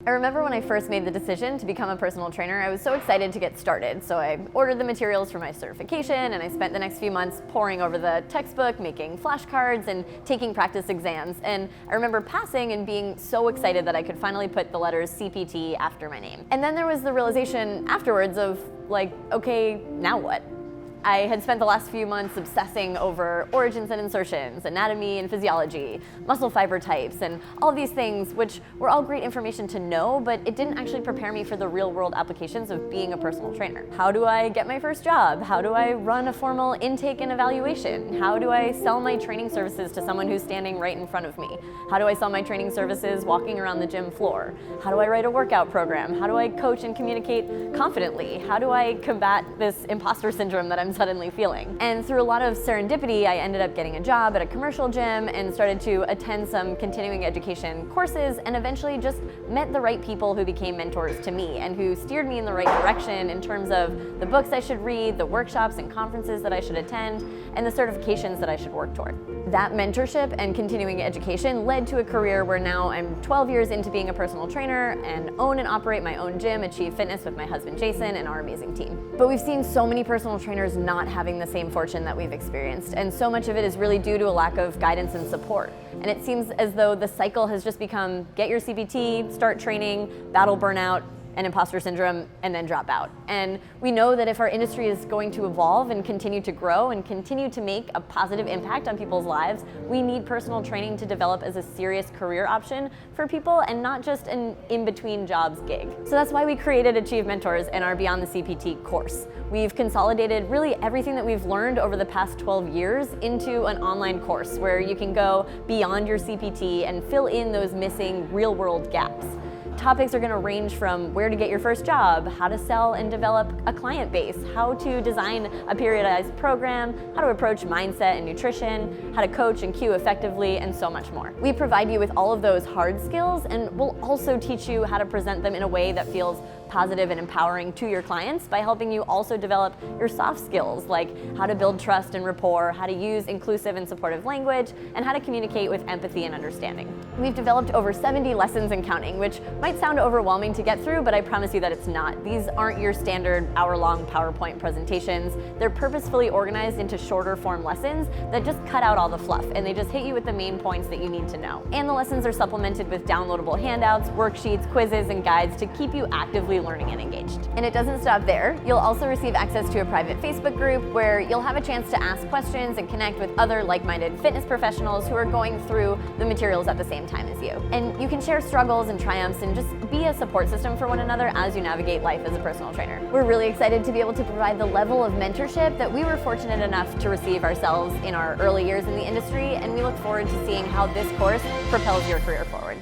I remember when I first made the decision to become a personal trainer, I was so excited to get started. So I ordered the materials for my certification, and I spent the next few months poring over the textbook, making flashcards, and taking practice exams. And I remember passing and being so excited that I could finally put the letters CPT after my name. And then there was the realization afterwards of like, okay, now what? I had spent the last few months obsessing over origins and insertions, anatomy and physiology, muscle fiber types, and all these things, which were all great information to know, but it didn't actually prepare me for the real-world applications of being a personal trainer. How do I get my first job? How do I run a formal intake and evaluation? How do I sell my training services to someone who's standing right in front of me? How do I sell my training services walking around the gym floor? How do I write a workout program? How do I coach and communicate confidently? How do I combat this imposter syndrome that I'm suddenly feeling? And through a lot of serendipity, I ended up getting a job at a commercial gym and started to attend some continuing education courses, and eventually just met the right people who became mentors to me and who steered me in the right direction in terms of the books I should read, the workshops and conferences that I should attend, and the certifications that I should work toward. That mentorship and continuing education led to a career where now I'm 12 years into being a personal trainer and own and operate my own gym, Achieve Fitness, with my husband Jason and our amazing team. But we've seen so many personal trainers not having the same fortune that we've experienced, and so much of it is really due to a lack of guidance and support. And it seems as though the cycle has just become get your CPT, start training, battle burnout and imposter syndrome, and then drop out. And we know that if our industry is going to evolve and continue to grow and continue to make a positive impact on people's lives, we need personal training to develop as a serious career option for people and not just an in-between jobs gig. So that's why we created Achieve Mentors and our Beyond the CPT course. We've consolidated really everything that we've learned over the past 12 years into an online course where you can go beyond your CPT and fill in those missing real-world gaps. Topics are going to range from where to get your first job, how to sell and develop a client base, how to design a periodized program, how to approach mindset and nutrition, how to coach and cue effectively, and so much more. We provide you with all of those hard skills, and we'll also teach you how to present them in a way that feels positive and empowering to your clients by helping you also develop your soft skills, like how to build trust and rapport, how to use inclusive and supportive language, and how to communicate with empathy and understanding. We've developed over 70 lessons and counting, which might sound overwhelming to get through, but I promise you that it's not. These aren't your standard hour-long PowerPoint presentations. They're purposefully organized into shorter form lessons that just cut out all the fluff, and they just hit you with the main points that you need to know. And the lessons are supplemented with downloadable handouts, worksheets, quizzes, and guides to keep you actively learning and engaged. And it doesn't stop there. You'll also receive access to a private Facebook group where you'll have a chance to ask questions and connect with other like-minded fitness professionals who are going through the materials at the same time as you. And you can share struggles and triumphs and just be a support system for one another as you navigate life as a personal trainer. We're really excited to be able to provide the level of mentorship that we were fortunate enough to receive ourselves in our early years in the industry, and we look forward to seeing how this course propels your career forward.